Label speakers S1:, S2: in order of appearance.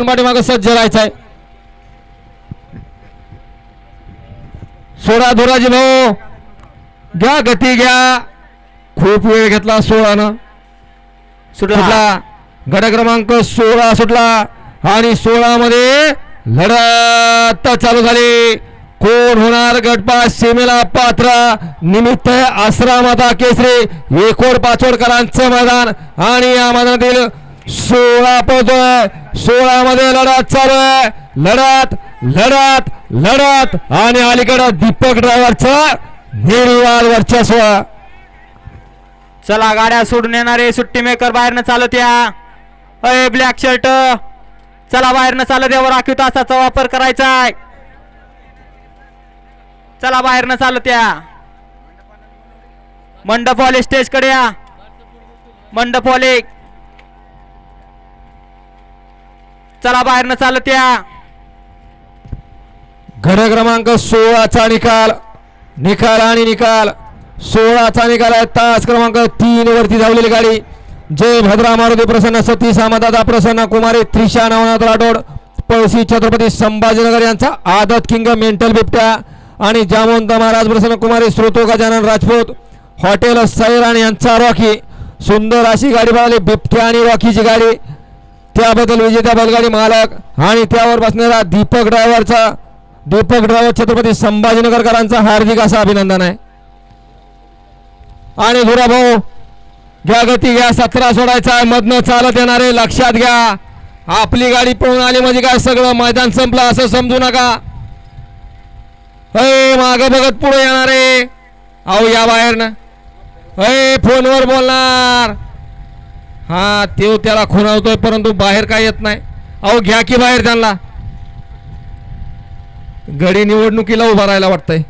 S1: पाठीमागे सज्ज राहायचंय. सोडा धोराजी भाऊ घ्या गती घ्या. खूप वेळ घेतला 16 सुटला. गट क्रमांक 16 सुटला आणि 16 मध्ये लढत चालू झाली. कोण होणार गटपास सीमेला पात्र. निमित्त आश्रमाता केसरी एकोड पाचोडकरांचं मैदान आणि या मैदानातील 16 पळतोय. 16 मध्ये लढत चालू आहे. लढत लढत लढत आणि अलीकडे दीपक ड्रायव्हरचं निर्विवाद वर्चस्व.
S2: चला गाड्या सोडून येणारे सुट्टी मेकर बाहेरनं चालत या. अय ब्लॅक शर्ट चला बाहेरनं चालत या. राखीव तासाचा वापर करायचा आहे. चला बाहेरनं चालत या. मंडपवाले स्टेज कडे या. मंडपवाले चला बाहेरनं चालत या.
S1: गट क्रमांक 16चा निकाल आणि निकाल 16चा निकाल आहे. तास क्रमांक 3 वरती धावलेली गाडी जय भद्रा मारुती प्रसन्न सतीश सामदादा प्रसन्न कुमारी त्रिशा नवनाथ राठोड पळशी छत्रपती संभाजीनगर यांचा आदत किंग मेंटल बिबट्या आणि जामवंत महाराज प्रसन्न कुमारी श्रोतो गजानन राजपूत हॉटेल सैरान यांचा रॉकी. सुंदर अशी गाडी पळाली बिबट्या आणि रॉकीची गाडी. त्याबद्दल विजेता बैलगाडी मालक आणि त्यावर बसणारा दीपक ड्रायव्हर छत्रपती संभाजीनगरकरांचा हार्दिक असं अभिनंदन आहे. आणि धुरा भाऊ घ्या गती घ्या. 17 सोडायचा आहे. मधनं चालत येणारे लक्षात घ्या. आपली गाडी पळून आली म्हणजे काय सगळं मैदान संपलं असं समजू नका. माग बघत पुढे येणारे अहो या बाहेरनं फोनवर बोलणार. हा तो त्याला खुणावतोय परंतु बाहेर काय येत नाही. अहो घ्या की बाहेर त्यांना. गडी निवडणुकीला उभा राहायला वाटतंय.